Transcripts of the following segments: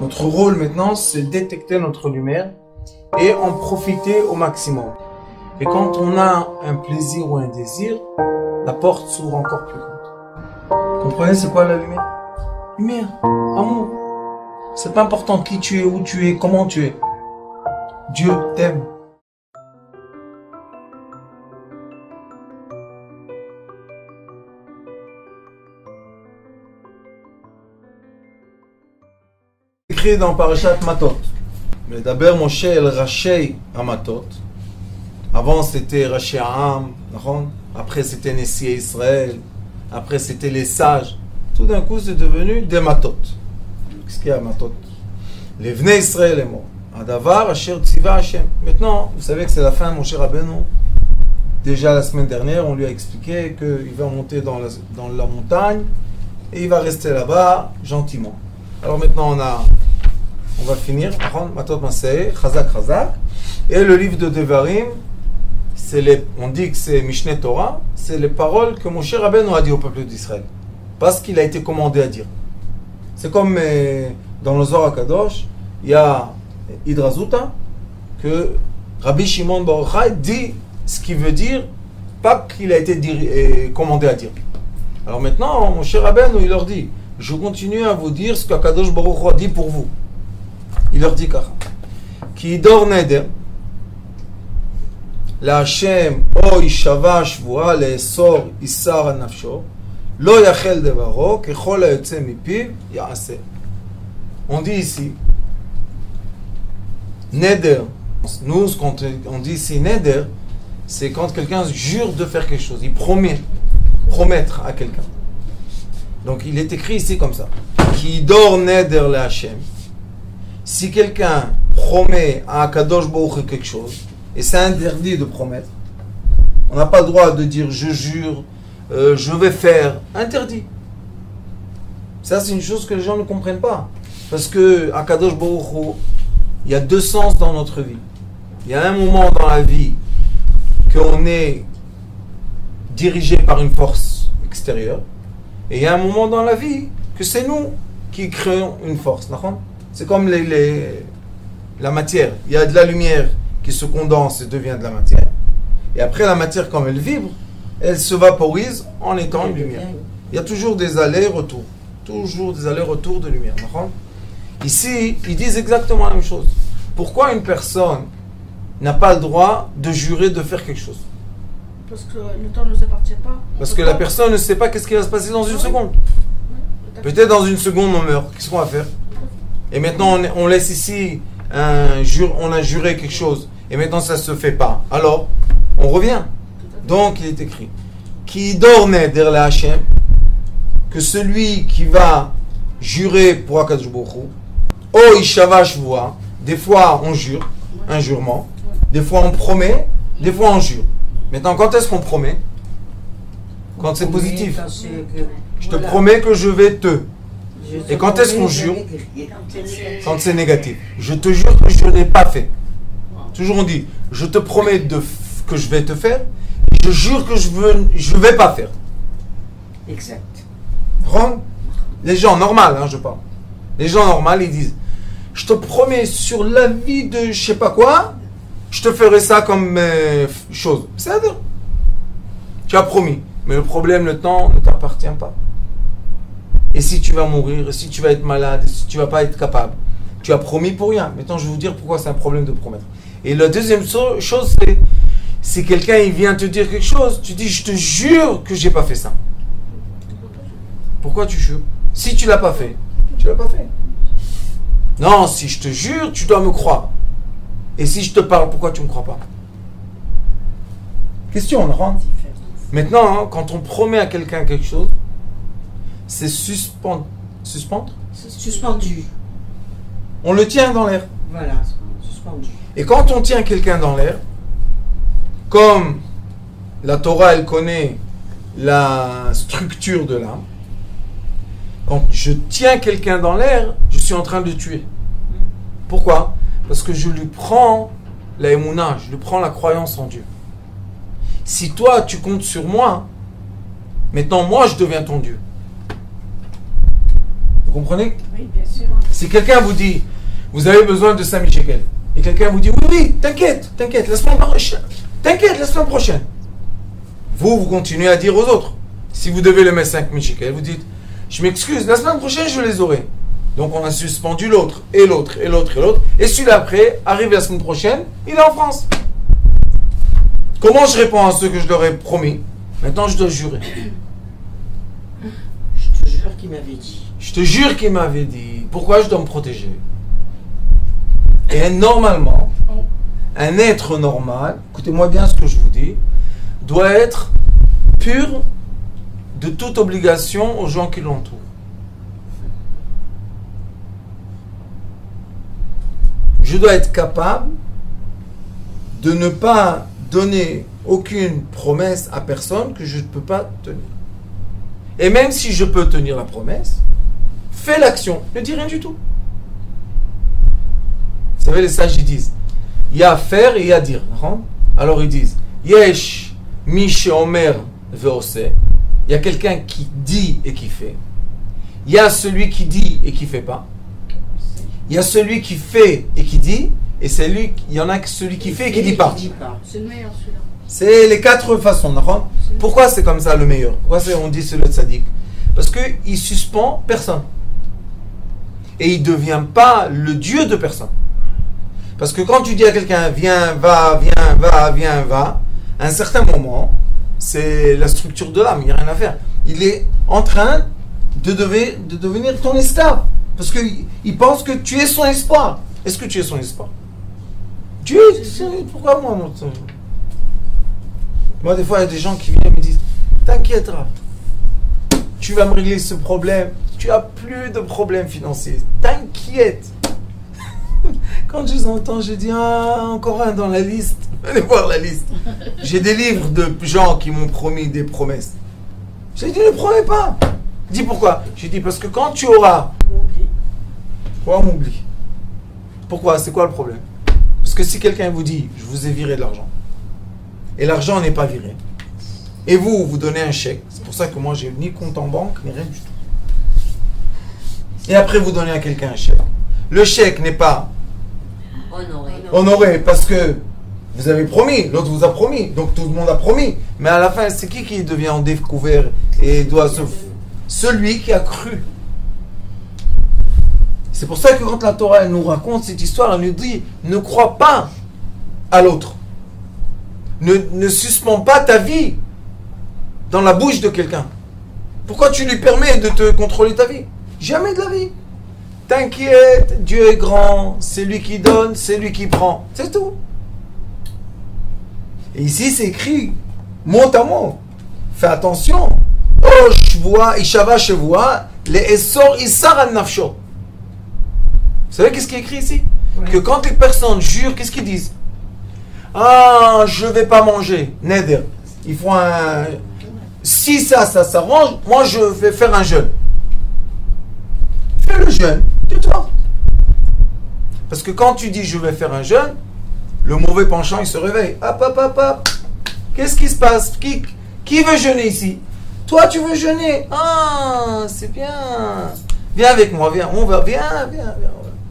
Notre rôle maintenant, c'est détecter notre lumière et en profiter au maximum. Et quand on a un plaisir ou un désir, la porte s'ouvre encore plus grande. Vous comprenez c'est quoi la lumière? Lumière, amour. C'est pas important qui tu es, où tu es, comment tu es. Dieu t'aime. Écrit dans Parashat Matot. Mais d'abord Moshe el Rachei Amatot. Avant c'était Rachei Am, après c'était Nessie Israël, après c'était les sages. Tout d'un coup c'est devenu des Matot. Qu'est-ce qu'il y a Matot? Les Vnei Israël est mort. Adavar Asher Tziva Hashem. Maintenant, vous savez que c'est la fin de Moshe Rabbeinu. Déjà la semaine dernière, on lui a expliqué qu'il va monter dans la montagne et il va rester là-bas gentiment. Alors maintenant on va finir. Matot Masei, Chazak Chazak. Et le livre de Devarim, on dit que c'est Mishneh Torah, c'est les paroles que Moshe Rabbeinu a dit au peuple d'Israël. Parce qu'il a été commandé à dire. C'est comme dans le Zohar HaKadosh, il y a Hidrazuta, que Rabbi Shimon Bar Yochai dit ce qu'il veut dire, pas qu'il a été commandé à dire. Alors maintenant, Moshe Rabbeinu, il leur dit, je continue à vous dire ce qu'Akadosh Baruch Hu a dit pour vous. Il leur dit Kacha. Ki dor neder, la Hashem o ishava shvua le'esor isar nafsho, lo yachel devaro, kechol ha'yotze mipiv ya'aseh. On dit ici, neder. Nous, quand on dit ici neder, c'est quand quelqu'un jure de faire quelque chose. Il promettre à quelqu'un. Donc il est écrit ici comme ça. Ki dor neder le Hashem. Si quelqu'un promet à Kadosh Baruch Hu quelque chose, et c'est interdit de promettre, on n'a pas le droit de dire je jure, je vais faire, interdit. Ça c'est une chose que les gens ne comprennent pas. Parce que à Kadosh Baruch Hu, il y a deux sens dans notre vie. Il y a un moment dans la vie qu'on est dirigé par une force extérieure, et il y a un moment dans la vie que c'est nous qui créons une force. C'est comme la matière. Il y a de la lumière qui se condense et devient de la matière. Et après, la matière, comme elle vibre, elle se vaporise en étant une lumière. Il y a toujours des allers-retours. Toujours des allers-retours de lumière. Ici, ils disent exactement la même chose. Pourquoi une personne n'a pas le droit de jurer de faire quelque chose? Parce que le temps ne nous appartient pas. Parce que la personne ne sait pas qu'est-ce qui va se passer dans une seconde. Peut-être dans une seconde, on meurt. Qu'est-ce qu'on va faire? Et maintenant, on laisse ici on a juré quelque chose. Et maintenant, ça ne se fait pas. Alors, on revient. Donc, il est écrit Ki dor neder le Hashem, que celui qui va jurer pour Akadosh Baruch Hu, o ishava shvua, des fois on jure, un jurement, des fois on promet, des fois on jure. Maintenant, quand est-ce qu'on promet? Quand c'est positif. Je te promets que je vais te. Et quand est-ce qu'on jure? Quand c'est négatif. Je te jure que je n'ai pas fait. Toujours on dit, je te promets que je vais te faire, et je jure que je ne vais pas faire. Exact. Les gens normaux, je parle. Les gens normaux, ils disent, je te promets sur la vie de je sais pas quoi, je te ferai ça comme chose. C'est-à-dire, tu as promis. Mais le problème, le temps ne t'appartient pas. Et si tu vas mourir, et si tu vas être malade, et si tu ne vas pas être capable, tu as promis pour rien. Maintenant, je vais vous dire pourquoi c'est un problème de promettre. Et la deuxième chose, c'est si quelqu'un il vient te dire quelque chose, tu dis, je te jure que je n'ai pas fait ça. Pourquoi tu jures? Si tu ne l'as pas fait, tu ne l'as pas fait. Non, si je te jure, tu dois me croire. Et si je te parle, pourquoi tu ne me crois pas? Question, on rentre. Maintenant, quand on promet à quelqu'un quelque chose, c'est suspendu. On le tient dans l'air. Voilà, suspendu. Et quand on tient quelqu'un dans l'air, comme la Torah, elle connaît la structure de l'âme, quand je tiens quelqu'un dans l'air, je suis en train de le tuer. Pourquoi? Parce que je lui prends la émouna, je lui prends la croyance en Dieu. Si toi, tu comptes sur moi, maintenant, moi, je deviens ton Dieu. Vous comprenez? Oui, bien sûr. Si quelqu'un vous dit, vous avez besoin de 5000 shekels, et quelqu'un vous dit, oui, t'inquiète, la semaine prochaine, la semaine prochaine. Vous continuez à dire aux autres, si vous devez le mettre 5000 shekels, vous dites, je m'excuse, la semaine prochaine, je les aurai. Donc on a suspendu l'autre, et l'autre, et celui-là après, arrive la semaine prochaine, il est en France. Comment je réponds à ceux que je leur ai promis? Maintenant, je dois jurer. Je te jure qu'il m'avait dit. Je te jure qu'il m'avait dit. Pourquoi je dois me protéger? Et normalement, un être normal, écoutez-moi bien ce que je vous dis, doit être pur de toute obligation aux gens qui l'entourent. Je dois être capable de ne pas donner aucune promesse à personne que je ne peux pas tenir. Et même si je peux tenir la promesse, fais l'action, ne dis rien du tout. Vous savez, les sages ils disent, il y a à faire et il y a à dire. Alors ils disent, Yesh mi sheomer ve'ose. Il y a quelqu'un qui dit et qui fait. Il y a celui qui dit et qui ne fait pas. Il y a celui qui fait et qui dit, et il y en a celui qui fait et qui ne dit pas. C'est le meilleur celui-là. C'est les 4 façons, d'accord? Pourquoi c'est comme ça le meilleur? Pourquoi on dit c'est le tzaddik? Parce qu'il suspend personne. Et il ne devient pas le Dieu de personne. Parce que quand tu dis à quelqu'un viens, va, à un certain moment, c'est la structure de l'âme, il n'y a rien à faire. Il est en train de devenir ton esclave. Parce qu'il pense que tu es son espoir. Est-ce que tu es son espoir? Dieu, pourquoi moi Moi, des fois, il y a des gens qui viennent et me disent t'inquiète, Rav, tu vas me régler ce problème. Tu as plus de problèmes financiers. T'inquiète. Quand je les entends, je dis encore un dans la liste. Allez voir la liste. J'ai des livres de gens qui m'ont promis des promesses. J'ai dit ne promets pas. Dis pourquoi? J'ai dit parce que quand tu auras. Quoi, on m'oublie? Pourquoi? C'est quoi le problème? Parce que si quelqu'un vous dit je vous ai viré de l'argent, et l'argent n'est pas viré, et vous donnez un chèque, c'est pour ça que moi j'ai ni compte en banque, ni rien du tout. Et après vous donnez à quelqu'un un chèque. Le chèque n'est pas honoré parce que vous avez promis, l'autre vous a promis, donc tout le monde a promis. Mais à la fin, c'est qui devient en découvert et doit se... Celui qui a cru. C'est pour ça que quand la Torah elle nous raconte cette histoire, elle nous dit ne crois pas à l'autre. Ne suspends pas ta vie dans la bouche de quelqu'un. Pourquoi tu lui permets de te contrôler ta vie? Jamais de la vie. T'inquiète, Dieu est grand, c'est lui qui donne, c'est lui qui prend. C'est tout. Et ici c'est écrit mot à mot. Fais attention. Oh, shvoa, ishava shvoa, les essor isar al nafsho. Vous savez qu'est-ce qui est écrit ici? Que quand les personnes jurent, qu'est-ce qu'ils disent? Ah, je ne vais pas manger. Neder. Ils font un... Si ça s'arrange, moi je vais faire un jeûne. Fais le jeûne, tais-toi. Parce que quand tu dis je vais faire un jeûne, le mauvais penchant il se réveille. Hop. Qu'est-ce qui se passe? Qui veut jeûner ici? Toi tu veux jeûner? Ah, c'est bien. Viens avec moi, viens. Viens.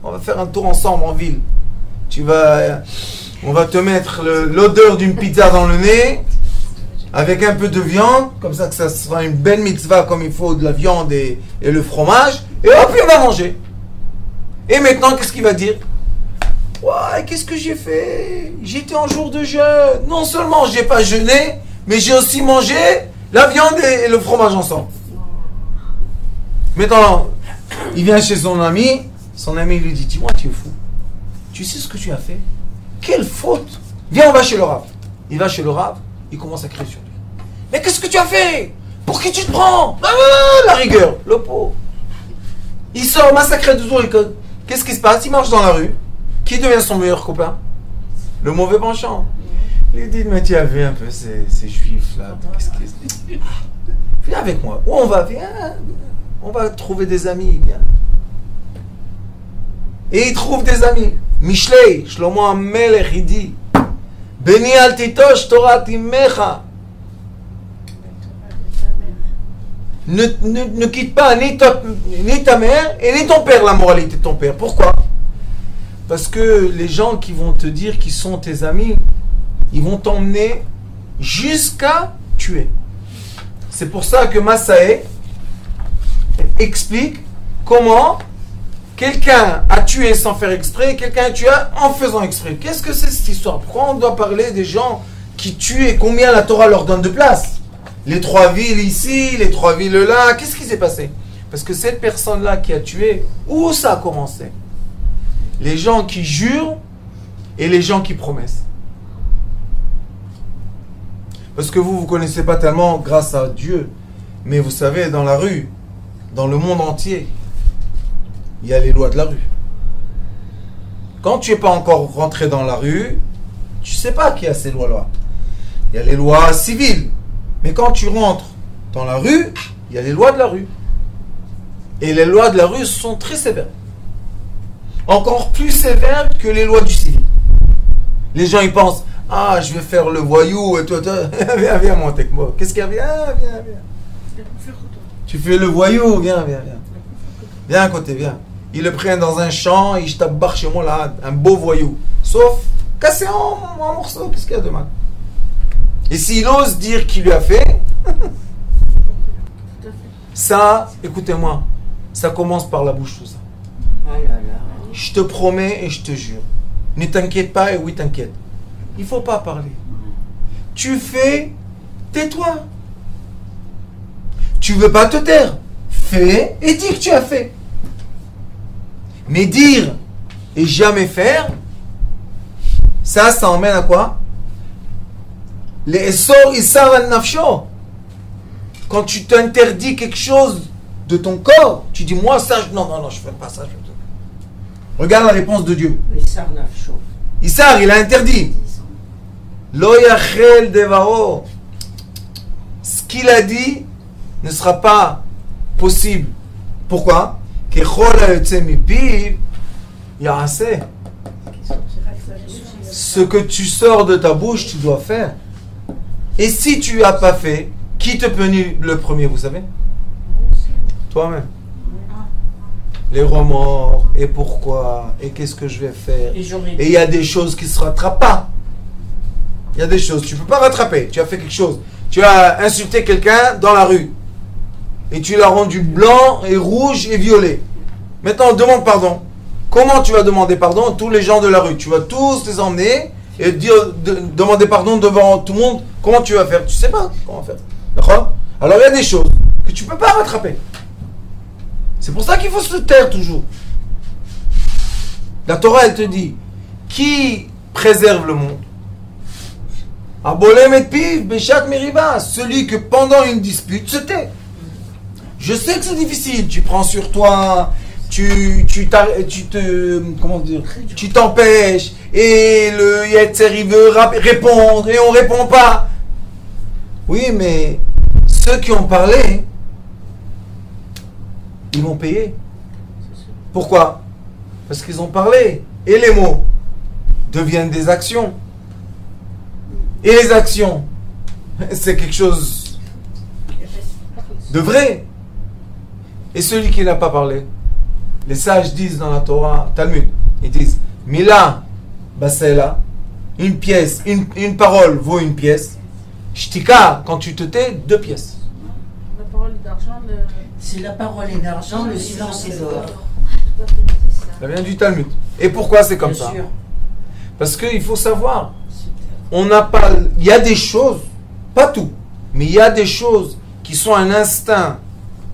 On va faire un tour ensemble en ville. On va te mettre l'odeur d'une pizza dans le nez, avec un peu de viande, comme ça que ça sera une belle mitzvah comme il faut, de la viande et le fromage, et hop, on va manger. Et maintenant, qu'est-ce qu'il va dire? Ouais, qu'est-ce que j'ai fait? J'étais en jour de jeûne. Non seulement j'ai pas jeûné, mais j'ai aussi mangé la viande et le fromage ensemble. Maintenant, il vient chez son ami lui dit, dis-moi, tu es fou. Tu sais ce que tu as fait? Quelle faute! Viens, on va chez le Rav. Il va chez le Rav, il commence à crier sur lui. Mais qu'est-ce que tu as fait? Pour qui tu te prends? La rigueur, le pauvre. Il sort massacré de tout. Qu'est-ce qui se passe? Il marche dans la rue. Qui devient son meilleur copain? Le mauvais penchant. Il dit, mais tu as vu un peu ces juifs là. Qu'est-ce qu'ils se disent? Viens avec moi. Où on va? Viens. On va trouver des amis. Viens. Et il trouve des amis. Mishlei, Shlomo HaMelech, il dit Beni al titosh Torah timecha. ne quitte pas ni ta mère et ni ton père, la moralité de ton père. Pourquoi? Parce que les gens qui vont te dire qu'ils sont tes amis, ils vont t'emmener jusqu'à tuer. C'est pour ça que Massaé explique comment quelqu'un a tué sans faire exprès et quelqu'un a tué en faisant exprès. Qu'est-ce que c'est cette histoire? Pourquoi on doit parler des gens qui tuent et combien la Torah leur donne de place? Les 3 villes ici, les 3 villes là, qu'est-ce qui s'est passé? Parce que cette personne-là qui a tué, où ça a commencé? Les gens qui jurent et les gens qui promettent. Parce que vous connaissez pas tellement grâce à Dieu. Mais vous savez, dans la rue, dans le monde entier, il y a les lois de la rue. Quand tu n'es pas encore rentré dans la rue, tu ne sais pas qu'il y a ces lois-là. Il y a les lois civiles. Mais quand tu rentres dans la rue, il y a les lois de la rue. Et les lois de la rue sont très sévères. Encore plus sévères que les lois du civil. Les gens, ils pensent, ah, je vais faire le voyou et toi, viens monter avec moi. Qu'est-ce qu'il y a? Viens. Tu fais le voyou, viens. Viens à côté, viens. Ils le prennent dans un champ, ils tabarrent chez moi là, un beau voyou. Sauf cassé en morceaux, qu'est-ce qu'il y a de mal? Et s'il ose dire qu'il lui a fait, ça, écoutez-moi, ça commence par la bouche tout ça. Je te promets et je te jure. Ne t'inquiète pas et oui t'inquiète. Il ne faut pas parler. Tu fais, tais-toi. Tu veux pas te taire. Fais et dis que tu as fait. Mais dire et jamais faire, ça emmène à quoi? Les essor isar al nafsho. Quand tu t'interdis quelque chose de ton corps, tu dis moi ça, non, je fais pas ça. Regarde la réponse de Dieu. Isar, il a interdit. Lo yachel devaro. Ce qu'il a dit ne sera pas possible. Pourquoi? Ce que tu sors de ta bouche, tu dois faire. Et si tu n'as pas fait, qui te punit le premier, vous savez? Toi-même. Les remords, et pourquoi, et qu'est-ce que je vais faire? Et il y a des choses qui ne se rattrapent pas. Il y a des choses, tu ne peux pas rattraper. Tu as fait quelque chose. Tu as insulté quelqu'un dans la rue. Et tu l'as rendu blanc et rouge et violet. Maintenant, demande pardon. Comment tu vas demander pardon à tous les gens de la rue? Tu vas tous les emmener et demander pardon devant tout le monde. Comment tu vas faire? Tu ne sais pas comment faire. D'accord? Alors il y a des choses que tu ne peux pas rattraper. C'est pour ça qu'il faut se taire toujours. La Torah, elle te dit, qui préserve le monde? Abolem et piv, béchat meriba, celui que pendant une dispute se tait. Je sais que c'est difficile, tu prends sur toi, tu t'empêches, et le Yetzer, il veut répondre, et on ne répond pas. Oui, mais ceux qui ont parlé, ils vont payer. Pourquoi? Parce qu'ils ont parlé, et les mots deviennent des actions. Et les actions, c'est quelque chose de vrai. Et celui qui n'a pas parlé, les sages disent dans la Torah, Talmud, ils disent, Mila, Basela, une pièce, une parole vaut une pièce. Shtika, quand tu te tais, 2 pièces. La parole d'argent, c'est la parole est d'argent, le silence est d'or. Ça vient du Talmud. Et pourquoi c'est comme ça? Sûr. Parce qu'il faut savoir, on n'a pas, il y a des choses, pas tout, mais il y a des choses qui sont un instinct.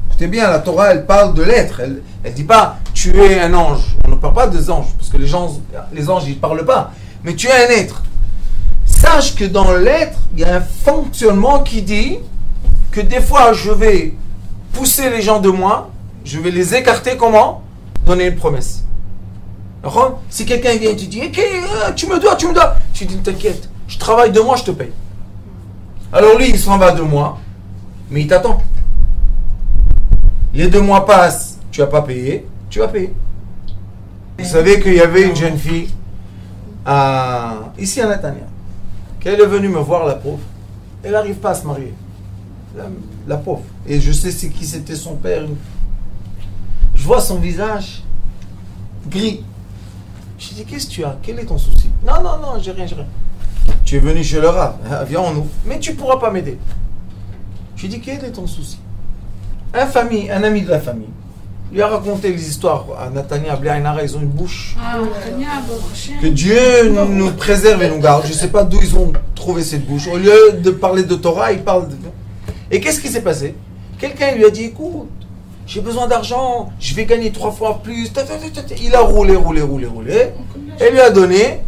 Écoutez bien, la Torah, elle parle de l'être. Elle ne dit pas tu es un ange. On ne parle pas des anges, parce que les anges, ils ne parlent pas. Mais tu es un être. Sache que dans l'être, il y a un fonctionnement qui dit que des fois, je vais pousser les gens de moi, je vais les écarter. Comment? Donner une promesse. Alors, si quelqu'un vient et te dit tu me dois, tu dis t'inquiète, je travaille 2 mois, je te paye. Alors lui, il s'en va 2 mois, mais il t'attend. Les 2 mois passent, tu n'as pas payé, tu vas payer. Vous savez qu'il y avait une jeune fille ici à Netanya, qu'elle est venue me voir, la pauvre. Elle n'arrive pas à se marier. la pauvre. Et je sais c'est qui c'était son père. Je vois son visage gris. Je lui dis, qu'est-ce que tu as? Quel est ton souci? Non, non, non, j'ai rien, j'ai rien. Tu es venu chez le Rav, viens, on ouvre. Mais tu ne pourras pas m'aider. Je lui dis, quel est ton souci? Un ami de la famille, lui a raconté les histoires à Natania, Bliainara, ils ont une bouche. Que Dieu nous préserve et nous garde. Je ne sais pas d'où ils ont trouvé cette bouche. Au lieu de parler de Torah, ils parlent de... Et qu'est-ce qui s'est passé? Quelqu'un lui a dit, écoute, j'ai besoin d'argent, je vais gagner 3 fois plus. Il a roulé. Et lui a donné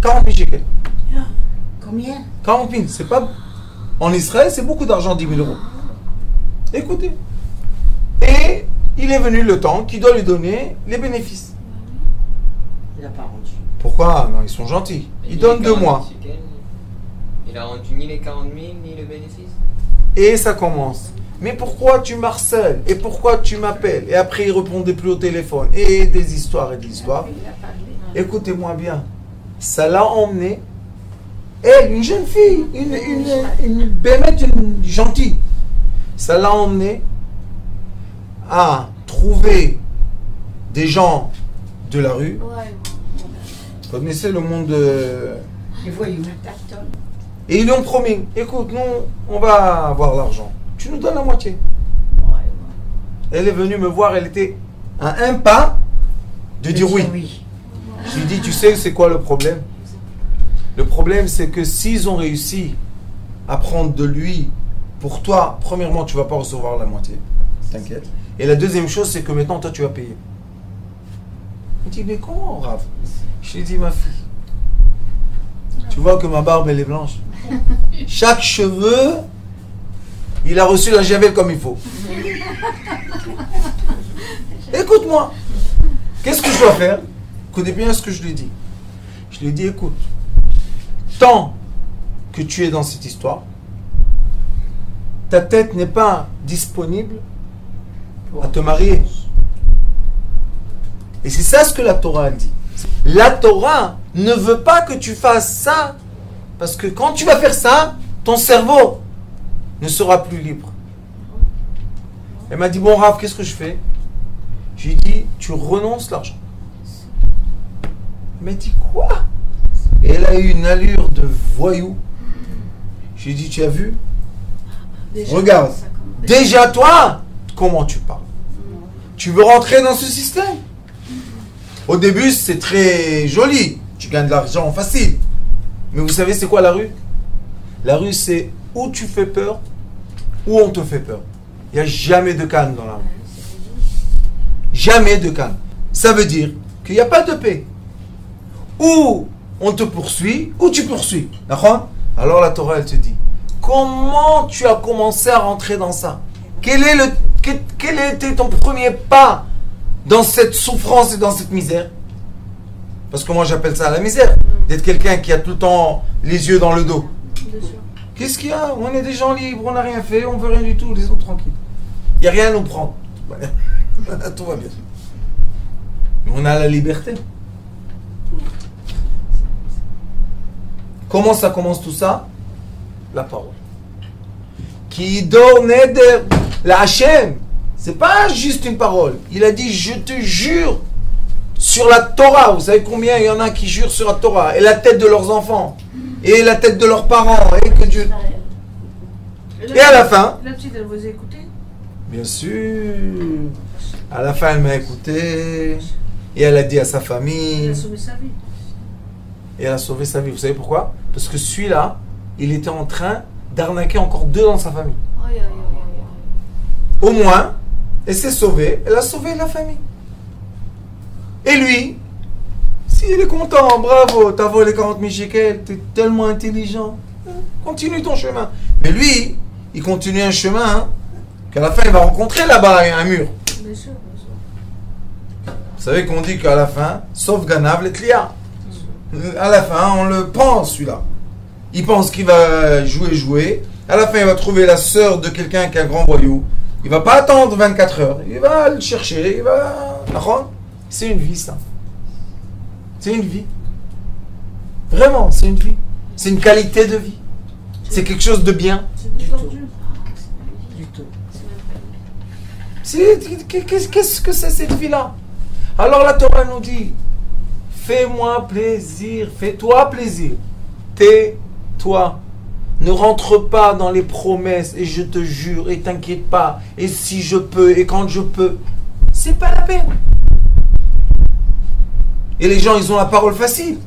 40 000 shekels. Combien? 40 000, c'est pas... En Israël, c'est beaucoup d'argent, 10 000 euros. Écoutez. Et il est venu le temps qui doit lui donner les bénéfices. Il n'a pas rendu. Pourquoi? Non, ils sont gentils. Ils donnent 2 mois. Il a rendu ni les 40 000 ni le bénéfice. Et ça commence. Mais pourquoi tu m'harcèles? Et pourquoi tu m'appelles? Et après, il répondait plus au téléphone. Et des histoires et des histoires. Écoutez-moi bien. Ça l'a emmené. Elle, une jeune fille, une bémette, une gentille. Ça l'a emmené à trouver des gens de la rue. Vous connaissez le monde de... Les voyous. Et ils lui ont promis, écoute, nous, on va avoir l'argent. Tu nous donnes la moitié. Elle est venue me voir, elle était à un pas de dire oui. Je lui dis, tu sais, c'est quoi le problème? Le problème, c'est que s'ils ont réussi à prendre de lui, pour toi, premièrement, tu ne vas pas recevoir la moitié. T'inquiète. Et la deuxième chose, c'est que maintenant, toi, tu vas payer. Il me dit, mais comment, Rav? Je lui ai dit, ma fille, tu vois que ma barbe, elle est blanche. Chaque cheveu, il a reçu la javel comme il faut. Écoute-moi. Qu'est-ce que je dois faire? Écoutez bien ce que je lui ai dit. Je lui ai dit, écoute, tant que tu es dans cette histoire, ta tête n'est pas disponible à te marier. Et c'est ça ce que la Torah dit. La Torah ne veut pas que tu fasses ça, parce que quand tu vas faire ça, ton cerveau ne sera plus libre. Elle m'a dit, bon Rav, qu'est-ce que je fais? Je lui ai dit, tu renonces l'argent. Elle m'a dit, quoi? Et elle a eu une allure de voyou. Je lui ai dit, tu as vu? Regarde, déjà toi, comment tu parles? Tu veux rentrer dans ce système? Au début, c'est très joli. Tu gagnes de l'argent facile. Mais vous savez, c'est quoi la rue? La rue, c'est où tu fais peur, où on te fait peur. Il n'y a jamais de calme dans la rue. Jamais de calme. Ça veut dire qu'il n'y a pas de paix. Ou on te poursuit, ou tu poursuis. D'accord? Alors la Torah, elle te dit, comment tu as commencé à rentrer dans ça? Quel était ton premier pas dans cette souffrance et dans cette misère? Parce que moi j'appelle ça la misère. D'être quelqu'un qui a tout le temps les yeux dans le dos. Qu'est-ce qu'il y a? On est des gens libres, on n'a rien fait, on veut rien du tout, laissons tranquilles. Il n'y a rien à nous prendre. Tout va bien. Mais on a la liberté. Comment ça commence tout ça? La parole. Qui donne la Hachem. C'est pas juste une parole. Il a dit, je te jure sur la Torah. Vous savez combien il y en a qui jurent sur la Torah? Et la tête de leurs enfants. Et la tête de leurs parents. Et que Dieu... Et à la fin... La petite, elle vous a écouté? Bien sûr. À la fin, elle m'a écouté. Et elle a dit à sa famille... Elle a sauvé sa vie. Et elle a sauvé sa vie. Vous savez pourquoi? Parce que celui-là, il était en train d'arnaquer encore 2 dans sa famille. Au moins, elle s'est sauvée. Elle a sauvé la famille. Et lui, s'il est content, bravo, t'as volé 40 000 shekels, t'es tellement intelligent. Continue ton chemin. Mais lui, il continue un chemin qu'à la fin, il va rencontrer là-bas un mur. Bien sûr, bien sûr. Vous savez qu'on dit qu'à la fin, sauf Ganav, l'Etlia. À la fin, on le prend, celui-là. Il pense qu'il va jouer. À la fin, il va trouver la sœur de quelqu'un qui est un grand voyou. Il va pas attendre 24 heures. Il va le chercher. Il va... C'est une vie, ça. C'est une vie. Vraiment, c'est une vie. C'est une qualité de vie. C'est quelque chose de bien. C'est du tordu. Du tout. Qu'est-ce que c'est cette vie-là? Alors la Torah nous dit, fais-moi plaisir, fais-toi plaisir. Tais-toi. Ne rentre pas dans les promesses et je te jure et t'inquiète pas et si je peux et quand je peux. C'est pas la peine. Et les gens, ils ont la parole facile.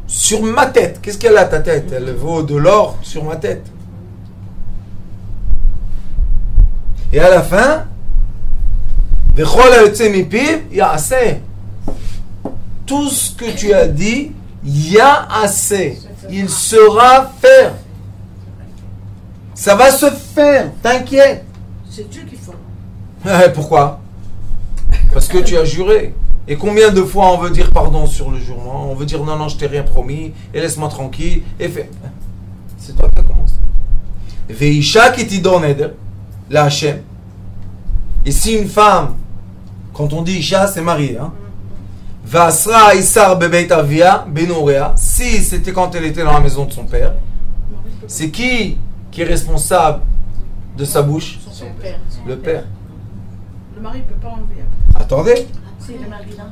Sur ma tête. Qu'est-ce qu'elle a ta tête? Elle vaut de l'or sur ma tête. Et à la fin, tout ce que tu as dit, il y a assez. Il sera fait. Ça va se faire, t'inquiète. C'est Dieu qui fait. Pourquoi? Parce que tu as juré. Et combien de fois on veut dire pardon sur le jurement? On veut dire non, je t'ai rien promis, et laisse-moi tranquille, et fais. C'est toi qui as commencé. Veisha qui t'y donne, la Hachem. Et si une femme, quand on dit Isha, c'est marié, hein? Vasra Isar Bebeit Avia Benorea, si c'était quand elle était dans la maison de son père, c'est qui est responsable de sa bouche? Son père. Le père. Le mari ne peut pas enlever. Attendez. Si le mari non,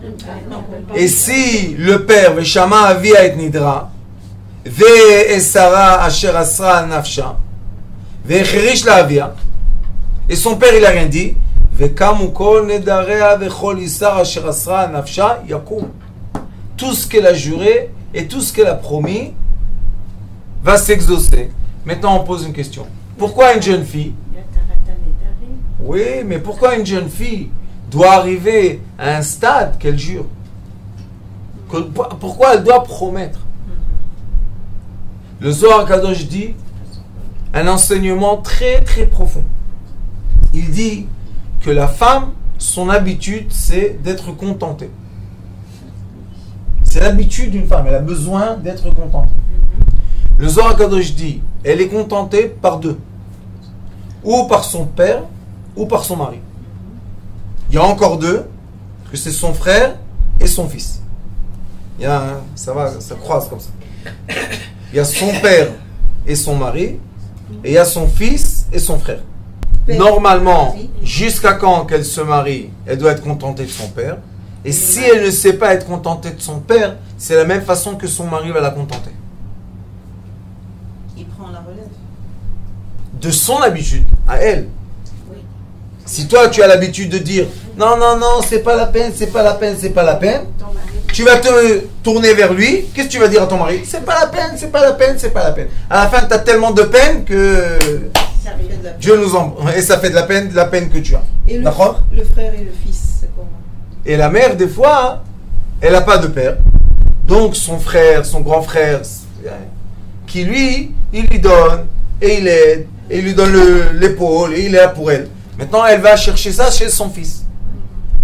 on peut pas. Et si le père Veshama Avia et Nidra, Ve Esara Asher Asra Nafsha, Ve Cherish la Avia, et son père il a rien dit, tout ce qu'elle a juré et tout ce qu'elle a promis va s'exaucer. Maintenant, on pose une question. Pourquoi une jeune fille? Oui, mais pourquoi une jeune fille doit arriver à un stade qu'elle jure? Pourquoi elle doit promettre? Le Zohar Kadosh dit un enseignement très très profond. Il dit que la femme, son habitude, c'est d'être contentée. C'est l'habitude d'une femme, elle a besoin d'être contentée. Le Zohar Kadosh dit, elle est contentée par deux. Ou par son père, ou par son mari. Il y a encore deux, que c'est son frère et son fils. Ça croise comme ça. Il y a son père et son mari, et il y a son fils et son frère. Normalement, jusqu'à quand qu'elle se marie, elle doit être contentée de son père. Et si elle ne sait pas être contentée de son père, c'est la même façon que son mari va la contenter. Il prend la relève. De son habitude, à elle. Si toi, tu as l'habitude de dire « Non, c'est pas la peine, c'est pas la peine, c'est pas la peine », tu vas te tourner vers lui, qu'est-ce que tu vas dire à ton mari? « C'est pas la peine, c'est pas la peine, c'est pas la peine ». À la fin, tu as tellement de peine que Dieu nous en... Et ça fait de la peine que tu as. Et le frère et le fils, c'est comment? Et la mère, des fois, elle n'a pas de père. Donc son frère, son grand frère, qui lui, il lui donne, et il aide, et il lui donne l'épaule, et il est là pour elle. Maintenant, elle va chercher ça chez son fils.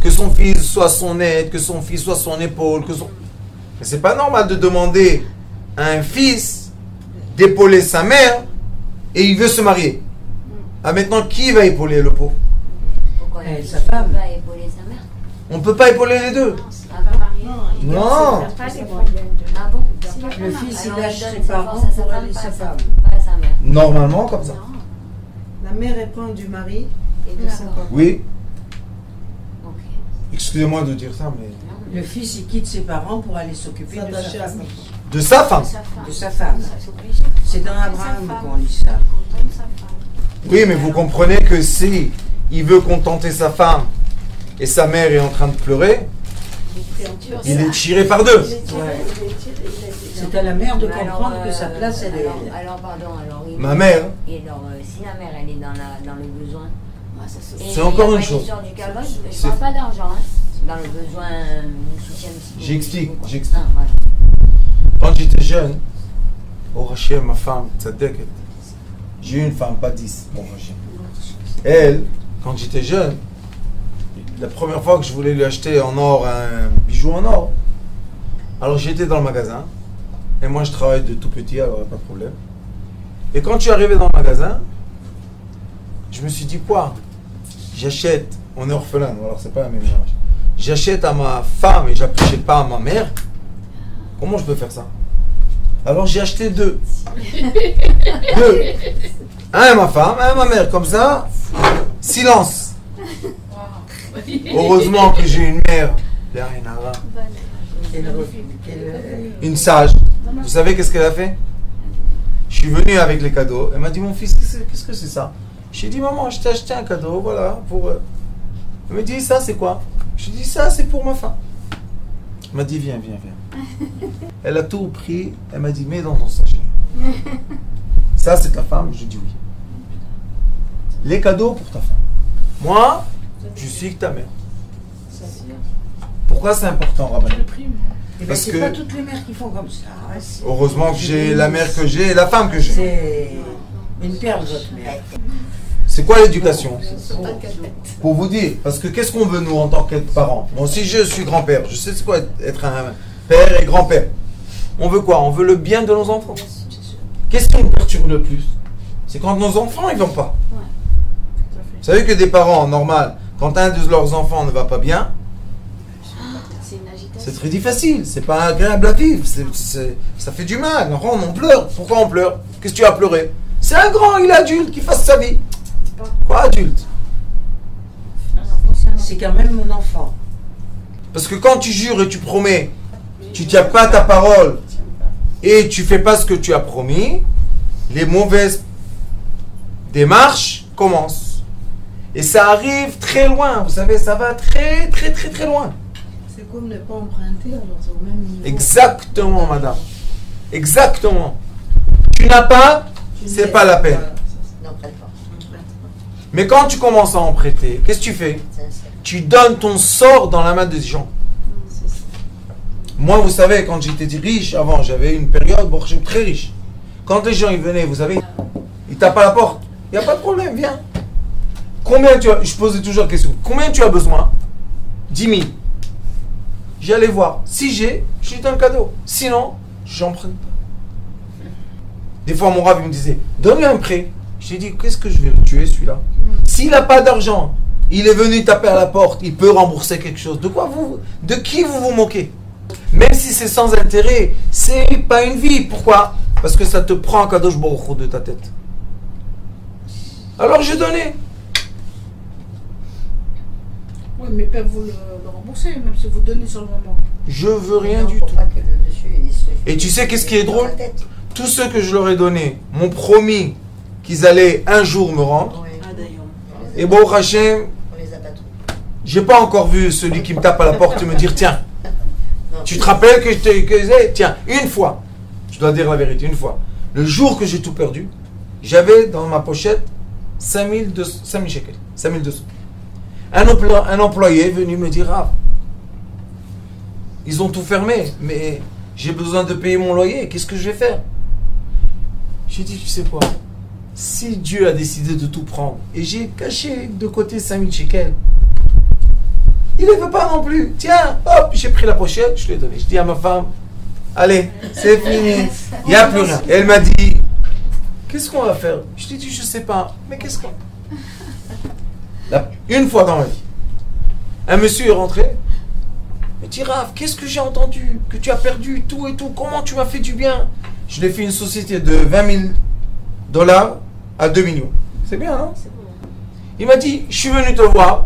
Que son fils soit son aide, que son fils soit son épaule. Mais c'est pas normal de demander à un fils d'épauler sa mère, et il veut se marier. Ah, maintenant, qui va épauler le pauvre? Pourquoi Sa femme. va épauler sa mère? On ne peut pas épauler les deux. Non. Ah bon? Le fils, il Alors, lâche donne ses sa parents force à sa pour femme, aller pas sa à femme. Pas à sa mère. Normalement, comme ça. Non. La mère, elle prend du mari et de son D'accord. papa. Oui. Ok. Excusez-moi de dire ça, mais... Le fils, il quitte ses parents pour aller s'occuper de sa femme. De sa femme. De sa femme. C'est dans Abraham qu'on lit ça. Oui, mais vous comprenez que si il veut contenter sa femme et sa mère est en train de pleurer, il est tiré par deux. C'est à la mère de Mais comprendre alors, que sa place, elle est... Alors, pardon, alors... Ma mère, Et alors, si la mère, elle est dans le besoin... et c'est encore il y a une pas chose. histoire du calvaire, je C'est- parle pas d'argent, hein. Dans le besoin du soutien psychologique. J'explique. Ah, voilà. Quand j'étais jeune, au Hachem, ma femme, tzadeket, j'ai eu une femme, pas 10, bon Hachem. Elle, quand j'étais jeune, la première fois que je voulais lui acheter en or un bijou en or, alors j'étais dans le magasin, et moi je travaille de tout petit, alors pas de problème. Et quand je suis arrivé dans le magasin, je me suis dit quoi? J'achète, on est orphelin, alors c'est pas la même chose. J'achète à ma femme et j'achète pas à ma mère. Comment je peux faire ça? Alors j'ai acheté deux. Un à ma femme, un à ma mère, comme ça, silence. Heureusement que j'ai une mère, une sage. Vous savez qu'est-ce qu'elle a fait? Je suis venu avec les cadeaux. Elle m'a dit, mon fils, qu'est-ce que c'est ça? J'ai dit, maman, je t'ai acheté un cadeau, voilà, pour... Elle m'a dit, ça, c'est quoi? J'ai dit, ça, c'est pour ma femme. Elle m'a dit, viens. Elle a tout pris, elle m'a dit, mets dans ton sachet. Ça, c'est ta femme? J'ai dit oui. Les cadeaux pour ta femme. Moi, je suis que ta mère. Pourquoi c'est important, Rabbi? Parce c'est que pas toutes les mères qui font comme ça. heureusement que j'ai la mère que j'ai et la femme que j'ai. C'est une perle, votre mère. C'est quoi l'éducation? Pour vous dire, parce que qu'est-ce qu'on veut nous en tant que parents? Moi aussi je suis grand-père, je sais c'est quoi être un père et grand-père. On veut quoi? On veut le bien de nos enfants. Qu'est-ce qui nous perturbe le plus? C'est quand nos enfants ils vont pas. Vous savez que des parents, normal, quand un de leurs enfants ne va pas bien, c'est très difficile, c'est pas agréable à vivre, ça fait du mal, on pleure. Pourquoi on pleure? Qu'est-ce que tu as pleuré? C'est un grand, il est adulte, qui fasse sa vie. Quoi adulte? C'est quand même mon enfant. Parce que quand tu jures et tu promets, tu tiens pas ta parole et tu fais pas ce que tu as promis, les mauvaises démarches commencent. Et ça arrive très loin, vous savez, ça va très loin. C'est comme ne pas emprunter, alors c'est au même niveau. Exactement, madame. Exactement. Tu n'as pas, c'est pas la peine. Mais quand tu commences à en prêter, qu'est-ce que tu fais? Tu donnes ton sort dans la main des gens. Moi, vous savez, quand j'étais riche, avant, j'avais une période, bon, j'étais très riche. Quand les gens ils venaient, vous savez, ils tapent à la porte. Il n'y a pas de problème, viens. Combien tu as? Je posais toujours la question. Combien tu as besoin? 10 000. J'allais voir. Si j'ai, je lui donne le cadeau. Sinon, j'en prends pas. Des fois, mon rave, il me disait, donne-lui un prêt. J'ai dit, qu'est-ce que je vais le tuer, celui-là? S'il n'a pas d'argent, il est venu taper à la porte, il peut rembourser quelque chose. De qui vous vous moquez? Même si c'est sans intérêt, c'est pas une vie. Pourquoi? Parce que ça te prend un cadeau de ta tête. Alors, je donnais. Oui, mais peuvent vous le rembourser, même si vous donnez sur le moment. Je veux rien du tout. Et tu sais qu'est-ce qui est drôle? Tous ceux que je leur ai donnés m'ont promis qu'ils allaient un jour me rendre. Et bon, Hachem, j'ai pas encore vu celui qui me tape à la porte et me dire, tiens, tu te rappelles que je t'ai... Tiens, une fois, je dois dire la vérité, une fois, le jour que j'ai tout perdu, j'avais dans ma pochette 5200 shekels, 5200. Un employé est venu me dire, ah, ils ont tout fermé, mais j'ai besoin de payer mon loyer, qu'est-ce que je vais faire? J'ai dit, tu sais quoi? Si Dieu a décidé de tout prendre, et j'ai caché de côté 5000 shekels, il ne veut pas non plus. Tiens, hop, j'ai pris la pochette, je l'ai donné. Je dis à ma femme, allez, c'est fini, il n'y a plus rien. Et elle m'a dit, qu'est-ce qu'on va faire? Je lui ai dit, je ne sais pas, mais qu'est-ce qu'on... Une fois dans ma vie, un monsieur est rentré, il me dit, Rav, qu'est-ce que j'ai entendu? Que tu as perdu tout et tout, comment tu m'as fait du bien? Je lui ai fait une société de 20 000 $ à 2 millions. C'est bien, non? Il m'a dit, je suis venu te voir,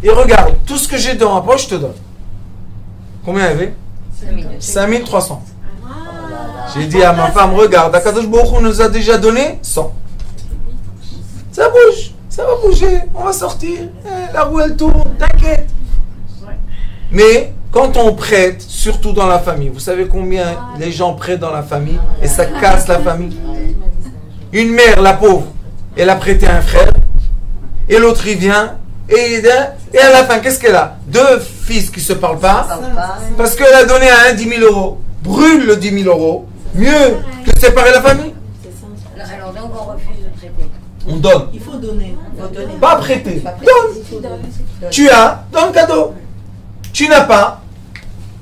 et regarde, tout ce que j'ai dans ma poche, je te donne. Combien il y avait? 5300. J'ai dit à ma femme, regarde, Akadosh Baruch Hu nous a déjà donné 100. Ça bouge, ça va bouger, on va sortir, la roue elle tourne, t'inquiète. Mais quand on prête, surtout dans la famille, vous savez combien les gens prêtent dans la famille et ça casse la famille? Une mère, la pauvre, elle a prêté à un frère et l'autre il vient et à la fin, qu'est-ce qu'elle a? Deux fils qui ne se parlent pas parce qu'elle a donné à un 10 000 €. Brûle le 10 000 €, mieux que séparer la famille. Alors donc on refuse de prêter. On donne. Il faut donner. Pas prêter. Donne. Tu as, donne cadeau. Tu n'as pas,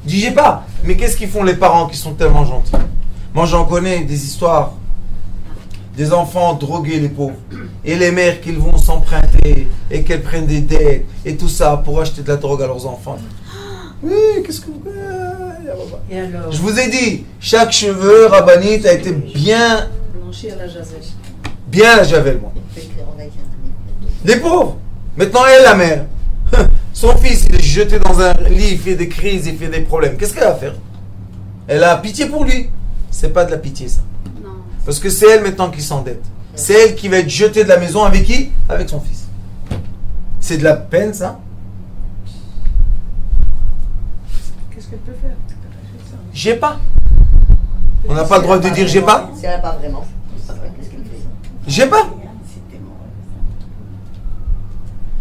dis j'ai pas. Mais qu'est-ce qu'ils font les parents qui sont tellement gentils? Moi j'en connais des histoires. Des enfants drogués, les pauvres. Et les mères qui vont s'emprunter et qu'elles prennent des dettes et tout ça pour acheter de la drogue à leurs enfants. Oui, qu'est-ce que vous... Et alors? Je vous ai dit, chaque cheveu rabbinite a été bien... Blanchi à la javel. bien la javel, moi. Les pauvres. Maintenant, elle, la mère. Son fils, il est jeté dans un lit, il fait des crises, il fait des problèmes. Qu'est-ce qu'elle va faire? Elle a pitié pour lui. C'est pas de la pitié, ça. Non. Parce que c'est elle maintenant qui s'endette. C'est elle qui va être jetée de la maison avec qui? Avec son fils. C'est de la peine, ça? Qu'est-ce qu'elle peut faire? J'ai pas. On n'a pas le droit de dire j'ai pas? Si elle n'a pas vraiment. Qu'est-ce qu'elle fait? J'ai pas.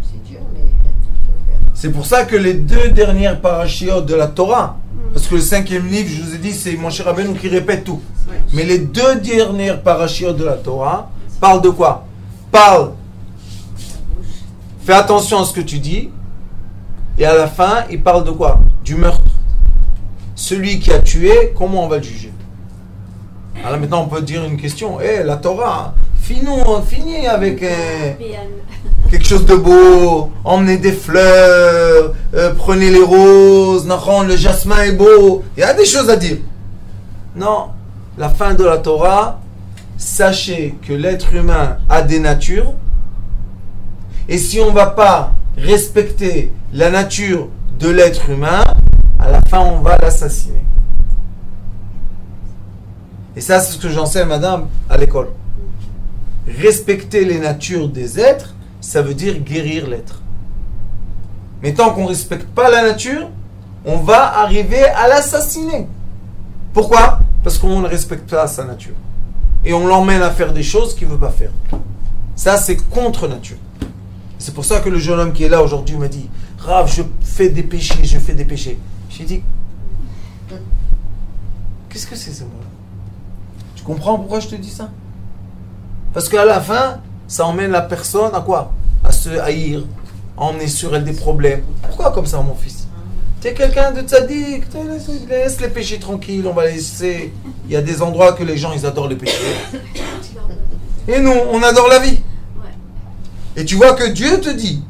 C'est dur, mais il faut le faire. C'est pour ça que les deux dernières parachiotes de la Torah, parce que le 5e livre, je vous ai dit, c'est Moshe Rabbeinu qui répète tout. Mais les deux dernières parachiotes de la Torah parlent de quoi? Parlent, fais attention à ce que tu dis, et à la fin, ils parlent de quoi? Du meurtre. Celui qui a tué, comment on va le juger? Alors maintenant, on peut dire une question. La Torah, finis avec quelque chose de beau, emmenez des fleurs, prenez les roses, le jasmin est beau. Il y a des choses à dire. Non, la fin de la Torah, sachez que l'être humain a des natures, et si on ne va pas respecter la nature de l'être humain, à la fin on va l'assassiner. Et ça, c'est ce que j'enseigne, madame, à l'école. Respecter les natures des êtres, ça veut dire guérir l'être. Mais tant qu'on ne respecte pas la nature, on va arriver à l'assassiner. Pourquoi? Parce qu'on ne respecte pas sa nature. Et on l'emmène à faire des choses qu'il ne veut pas faire. Ça, c'est contre nature. C'est pour ça que le jeune homme qui est là aujourd'hui m'a dit « Rav, je fais des péchés, je fais des péchés. » J'ai dit « Qu'est-ce que c'est ce mot-là? Tu comprends pourquoi je te dis ça? Parce qu'à la fin, ça emmène la personne à quoi? À se haïr, à emmener sur elle des problèmes. Pourquoi comme ça, mon fils? Tu es quelqu'un de tzaddik, laisse les péchés tranquilles, on va laisser. Il y a des endroits que les gens, ils adorent les péchés. Et nous, on adore la vie. Et tu vois que Dieu te dit,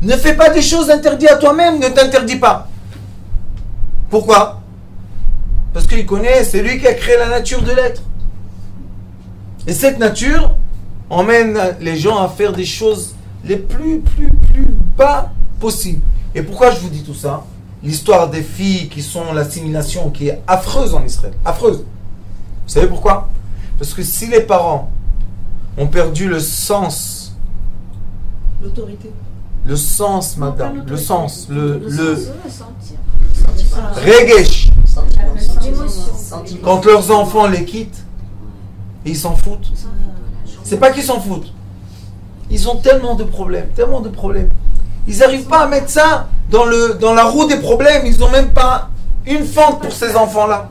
ne fais pas des choses interdites à toi-même, ne t'interdis pas. Pourquoi? Parce qu'il connaît, c'est lui qui a créé la nature de l'être. Et cette nature emmène les gens à faire des choses les plus bas possibles. Et pourquoi je vous dis tout ça? L'histoire des filles qui sont l'assimilation qui est affreuse en Israël. Affreuse. Vous savez pourquoi? Parce que si les parents ont perdu le sens, L'autorité. le sens, madame, Non, pas le sens, le sentir. regesh, Sentiment. quand leurs enfants les quittent, et ils s'en foutent. C'est pas qu'ils s'en foutent. Ils ont tellement de problèmes, tellement de problèmes. Ils n'arrivent pas à mettre ça dans la roue des problèmes. Ils n'ont même pas une fente pour ces enfants-là.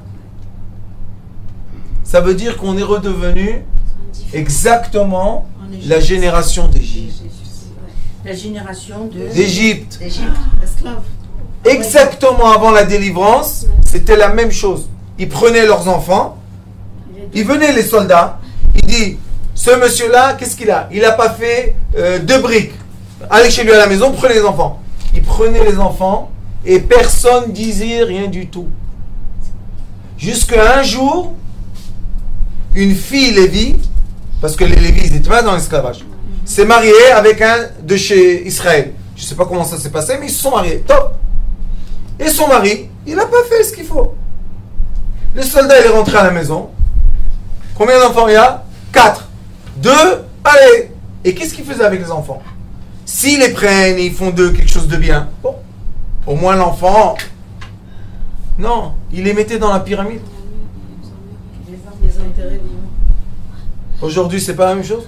Ça veut dire qu'on est redevenu exactement la génération d'Égypte. La génération D'Égypte. Esclave. Exactement avant la délivrance, c'était la même chose. Ils prenaient leurs enfants, ils venaient les soldats, ils disent, ce monsieur-là, qu'est-ce qu'il a? Il n'a pas fait 2 briques. Allez chez lui à la maison, prenez les enfants. Ils prenaient les enfants et personne disait rien du tout. Jusqu'à un jour, une fille Lévi, parce que les Lévis n'étaient pas dans l'esclavage, s'est mariée avec un de chez Israël. Je ne sais pas comment ça s'est passé, mais ils se sont mariés. Top. Et son mari, il n'a pas fait ce qu'il faut. Le soldat, il est rentré à la maison. Combien d'enfants il y a? 4. 2, allez. Et qu'est-ce qu'il faisait avec les enfants? S'ils les prennent et ils font d'eux quelque chose de bien, bon, au moins l'enfant, non, il les mettait dans la pyramide. Les intérêts vivants. Aujourd'hui, c'est pas la même chose.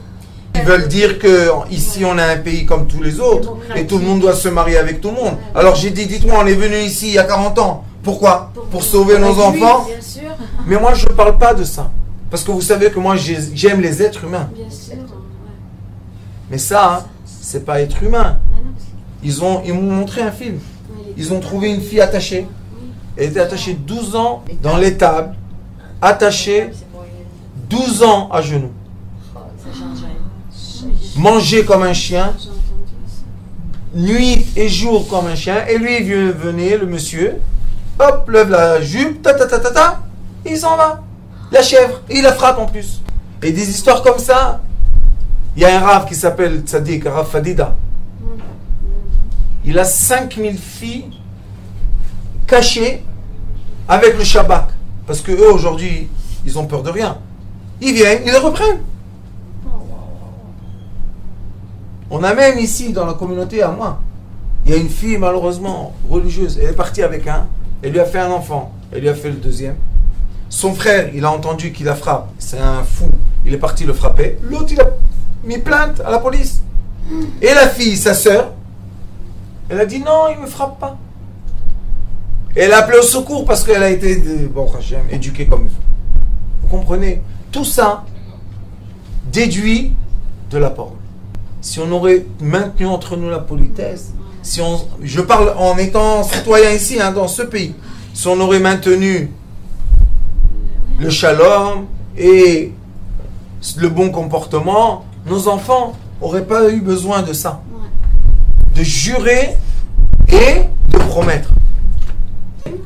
Ils veulent dire que ici on a un pays comme tous les autres et tout le monde doit se marier avec tout le monde. Alors j'ai dit, dites-moi, on est venu ici il y a 40 ans. Pourquoi? Pour sauver nos enfants? Bien sûr. Mais moi je ne parle pas de ça. Parce que vous savez que moi j'aime les êtres humains. Bien sûr. Mais ça, hein, c'est pas être humain. Ils m'ont montré un film. Ils ont trouvé une fille attachée. Elle était attachée 12 ans dans l'étable, attachée 12 ans à genoux. Manger comme un chien, nuit et jour comme un chien. Et lui, venait, le monsieur, hop, lève la jupe, et il s'en va. La chèvre, et il la frappe en plus. Et des histoires comme ça, Il y a un rave qui s'appelle Tzadik, un rave Fadida. Il a 5000 filles cachées avec le Shabbat. Parce que eux, aujourd'hui, ils ont peur de rien. Ils viennent, ils les reprennent. On a même ici, dans la communauté à moi, il y a une fille, malheureusement, religieuse. Elle est partie avec un, elle lui a fait un enfant, elle lui a fait le deuxième. Son frère, il a entendu qu'il la frappe. C'est un fou. Il est parti le frapper. L'autre, il a mis plainte à la police. Et la fille, sa sœur, elle a dit non, il ne me frappe pas. Et elle a appelé au secours parce qu'elle a été, bon, éduquée comme il faut. Vous comprenez? Tout ça déduit de la parole. Si on aurait maintenu entre nous la politesse, si on, je parle en étant citoyen ici, hein, dans ce pays, si on aurait maintenu le shalom et le bon comportement, nos enfants n'auraient pas eu besoin de ça. De jurer et de promettre.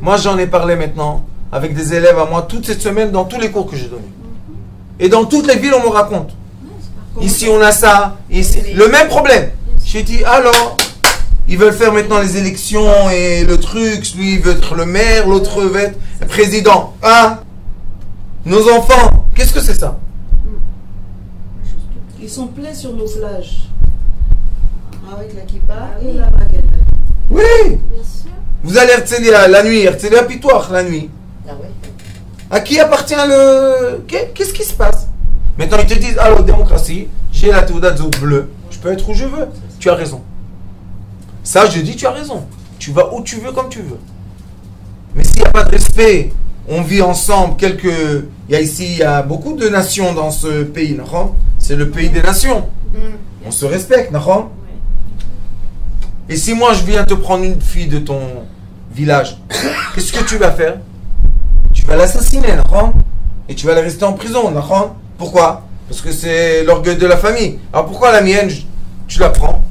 Moi, j'en ai parlé maintenant avec des élèves à moi toute cette semaine dans tous les cours que j'ai donnés. Et dans toutes les villes, on me raconte. Ici, on a ça. Ici, le même problème. J'ai dit, alors, ils veulent faire maintenant les élections et le truc. Lui, il veut être le maire, l'autre veut être le président. Hein? Nos enfants, qu'est-ce que c'est ça? Ils sont pleins sur nos plages. Avec la kippa et la baguette. Oui! Bien sûr. Vous allez Herzliya la nuit, Herzliya Pitoir la nuit. Ah ouais. À qui appartient le... Qu'est-ce qui se passe? Maintenant, ils te disent, alors, démocratie, j'ai la Teudat bleue, je peux être où je veux. Tu as raison. Ça, je dis, tu as raison. Tu vas où tu veux, comme tu veux. Mais s'il n'y a pas de respect, on vit ensemble, il y a beaucoup de nations dans ce pays, non? C'est le pays des nations. On se respecte, non? Et si moi, je viens te prendre une fille de ton village, qu'est-ce que tu vas faire? Tu vas l'assassiner, non? Et tu vas la rester en prison, non? Pourquoi? Parce que c'est l'orgueil de la famille. Alors pourquoi la mienne, tu la prends?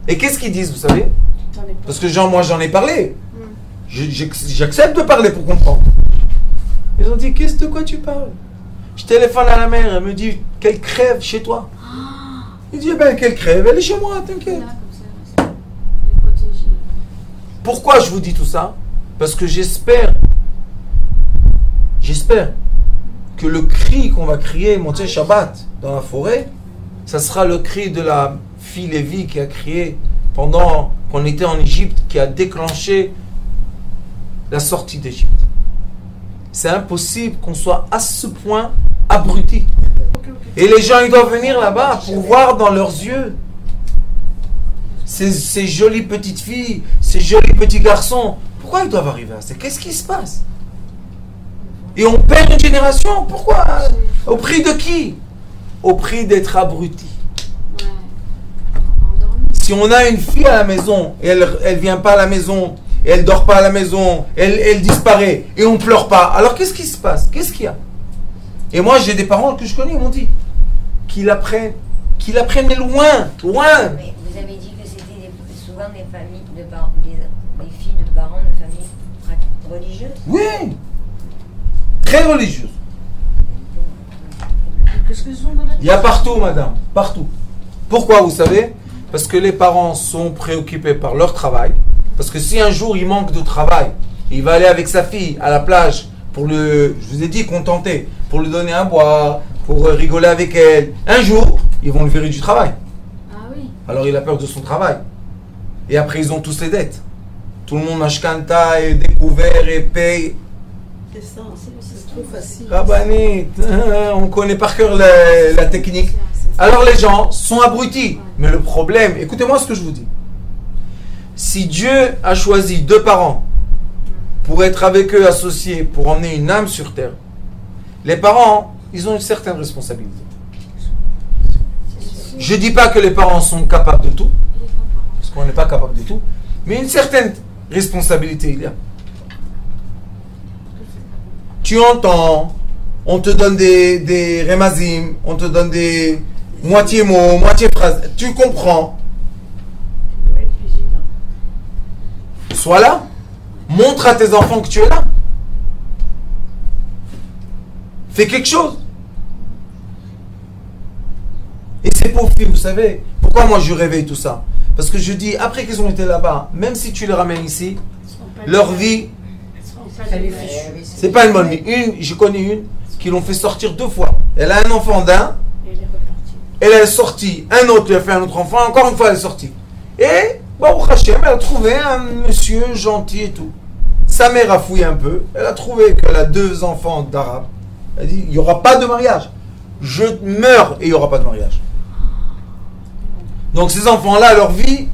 Et qu'est-ce qu'ils disent, vous savez? Parce que moi j'en ai parlé. J'accepte de parler pour comprendre. Ils ont dit, de quoi tu parles? Je téléphone à la mère, elle me dit qu'elle crève chez toi. Il dit, ben qu'elle crève, elle est chez moi, t'inquiète. Pourquoi je vous dis tout ça? Parce que j'espère que le cri qu'on va crier Motzei Shabbat dans la forêt, ça sera le cri de la fille Lévi qui a crié pendant qu'on était en Égypte, qui a déclenché la sortie d'Égypte. C'est impossible qu'on soit à ce point abruti. Et les gens, ils doivent venir là-bas pour voir dans leurs yeux ces jolies petites filles, ces jolis petits garçons. Pourquoi ils doivent arriver à ça? Qu'est-ce qui se passe? Et on perd une génération. Pourquoi? Au prix de qui? Au prix d'être abruti. Si on a une fille à la maison et elle vient pas à la maison, et elle dort pas à la maison, elle disparaît et on pleure pas, alors qu'est-ce qui se passe? Qu'est-ce qu'il y a? Et moi j'ai des parents que je connais, ils m'ont dit qu'ils l'apprennent mais loin. Mais vous avez dit que c'était souvent des familles des filles de parents de familles religieuses. Oui, très religieuses. Qu'est-ce qu'ils ont dans la tête? Il y a partout, madame, partout. Pourquoi, vous savez? Parce que les parents sont préoccupés par leur travail. Parce que si un jour il manque de travail, il va aller avec sa fille à la plage pour je vous ai dit, contenter, pour lui donner à boire, pour rigoler avec elle. Un jour, ils vont le virer du travail. Ah oui. Alors il a peur de son travail. Et après, ils ont tous les dettes. Tout le monde a shkanta et découvert et paye. C'est ça, c'est trop facile. Rabanit, on connaît par cœur la technique. Alors les gens sont abrutis. Mais le problème, écoutez-moi ce que je vous dis. Si Dieu a choisi deux parents pour être avec eux associés, pour emmener une âme sur terre, les parents, ils ont une certaine responsabilité. Je ne dis pas que les parents sont capables de tout, parce qu'on n'est pas capable de tout, mais une certaine responsabilité il y a. Tu entends, on te donne des remazim, on te donne des moitié mots, moitié phrases, tu comprends. Sois là, montre à tes enfants que tu es là. Fais quelque chose. Et Ces pauvres filles, vous savez, pourquoi moi je réveille tout ça? Parce que je dis, après qu'ils ont été là-bas, même si tu les ramènes ici, leur vie, c'est pas une bonne vie. Je connais une qui l'ont fait sortir 2 fois. Elle a un enfant d'un, elle est sortie, un autre lui a fait un autre enfant, encore une fois elle est sortie. Et, bon, Hachem, elle a trouvé un monsieur gentil et tout. Sa mère a fouillé un peu, elle a trouvé qu'elle a 2 enfants d'arabes. Elle a dit, il n'y aura pas de mariage. Je meurs et il n'y aura pas de mariage. Donc ces enfants-là, leur vie,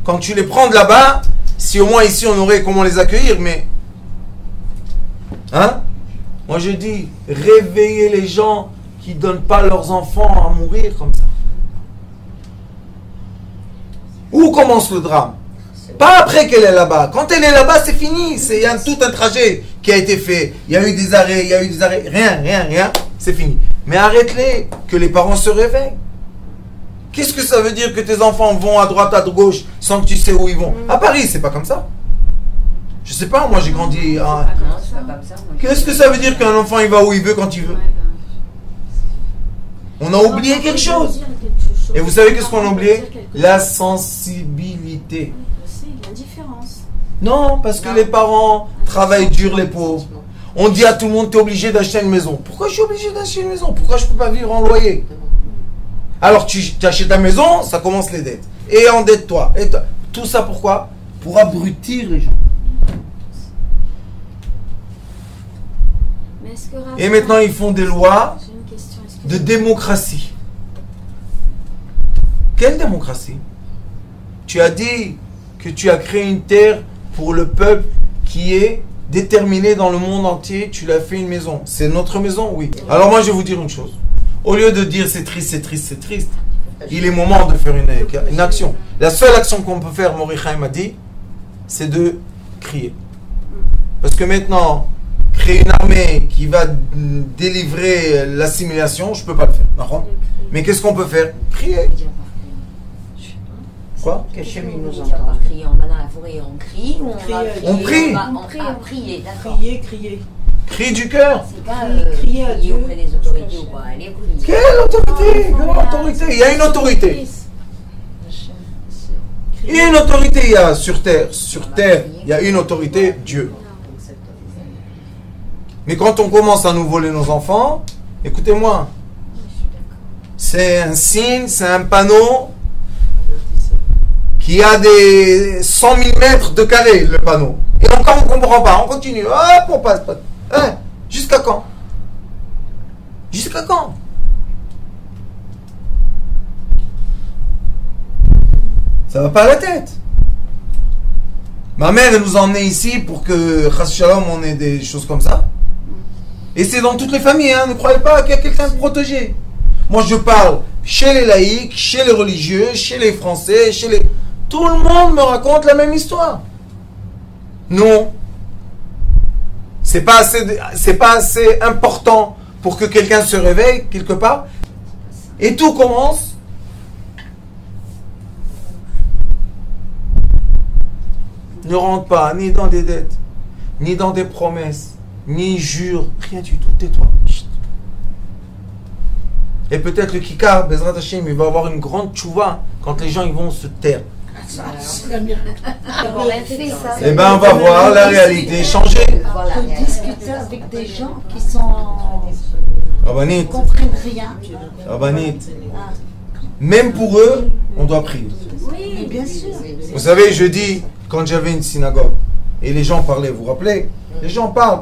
quand tu les prends de là-bas, si au moins ici on aurait comment les accueillir, mais... Hein? Moi je dis, réveillez les gens qui ne donnent pas leurs enfants à mourir comme ça. Où commence le drame? Pas après qu'elle est là-bas. Quand elle est là-bas, c'est fini. Il y a tout un trajet qui a été fait. Il y a eu des arrêts, Rien. C'est fini. Mais arrête-les, que les parents se réveillent. Qu'est-ce que ça veut dire que tes enfants vont à droite, à gauche, sans que tu sais où ils vont? À Paris, c'est pas comme ça. Je sais pas, moi j'ai grandi... Qu'est-ce que ça veut dire qu'un enfant il va où il veut quand il veut? On a oublié quelque chose. Et vous savez qu'est-ce qu'on a oublié? La sensibilité. L'indifférence. Non, parce que les parents travaillent dur, les pauvres. On dit à tout le monde, tu es obligé d'acheter une maison. Pourquoi je suis obligé d'acheter une maison? Pourquoi je ne peux pas vivre en loyer? Alors tu achètes ta maison, ça commence les dettes. Et endette-toi. Tout ça pourquoi? Pour abrutir les gens. Et maintenant ils font des lois de démocratie. Quelle démocratie? Tu as dit que tu as créé une terre pour le peuple qui est déterminé dans le monde entier. Tu l'as fait une maison. C'est notre maison? Oui. Alors moi je vais vous dire une chose. Au lieu de dire c'est triste, c'est triste, c'est triste, il est moment de faire une action. La seule action qu'on peut faire, Mordechai m'a dit, c'est de crier. Parce que maintenant, créer une armée qui va délivrer l'assimilation, je ne peux pas le faire. Mais qu'est-ce qu'on peut faire? Crier. Quoi? Que chez nous nous On va dans la forêt, on crie ou on prie. On prier, d'accord. Crier. Cri du cœur. C'est pas crier à Dieu auprès des autorités ou quoi. Allez, prier. Quelle autorité? Quelle autorité? Il y a une autorité. Il y a une autorité, il y a sur terre. Sur terre, il y a une autorité, Dieu. Mais quand on commence à nous voler nos enfants, écoutez-moi, c'est un signe, c'est un panneau qui a des 100 000 mètres de carré, le panneau. Et encore on ne comprend pas, on continue. Hop, on passe. Hein? Jusqu'à quand? Jusqu'à quand? Ça va pas à la tête. Ma mère elle nous a emmenés ici pour que, chas shalom, on ait des choses comme ça. Et c'est dans toutes les familles, hein. Ne croyez pas qu'il y a quelqu'un de protégé. Moi je parle chez les laïcs, chez les religieux, chez les Français, chez les... Tout le monde me raconte la même histoire. Non. C'est pas assez important pour que quelqu'un se réveille quelque part. Et tout commence. Ne rentre pas ni dans des dettes, ni dans des promesses, ni jure, rien du tout. Tais-toi. Et peut-être le Kikar, Bezrat Hashem, il va avoir une grande tchouva quand les gens ils vont se taire. Eh bien, on va voir la réalité changer. Il faut discuter avec des gens qui sont... Rabbanit, qui comprennent rien. Rabbanit, même pour eux, on doit prier. Oui, bien sûr. Vous savez, je dis, quand j'avais une synagogue, et les gens parlaient, vous vous rappelez? Les gens parlent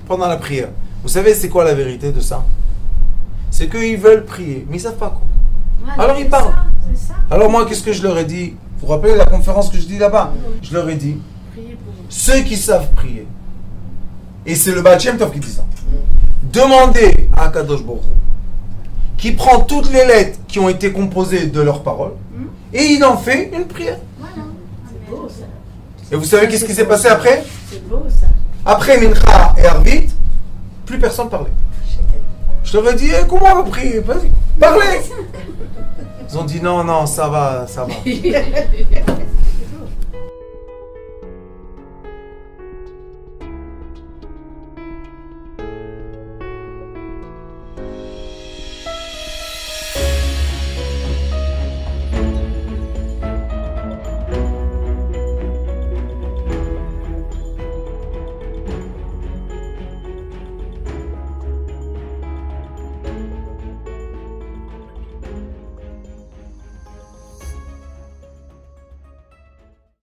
pendant la prière. Vous savez, c'est quoi la vérité de ça? C'est qu'ils veulent prier, mais ils ne savent pas quoi. Voilà, Alors ils parlent. Ça. Alors moi, qu'est-ce que je leur ai dit? Vous vous rappelez la conférence que je dis là-bas? Je leur ai dit, ceux qui savent prier, et c'est le Baal Shem Tov qui dit ça, demandez à Kadosh Baruch Hu, qui prend toutes les lettres qui ont été composées de leurs paroles, et il en fait une prière. Voilà. C'est beau ça. Et vous savez qu'est-ce qui s'est passé après? C'est beau ça. Après Mincha et Arvit, plus personne parlait. Je leur ai dit, comment on va prier? Vas-y, parlez. Ils ont dit, non, ça va.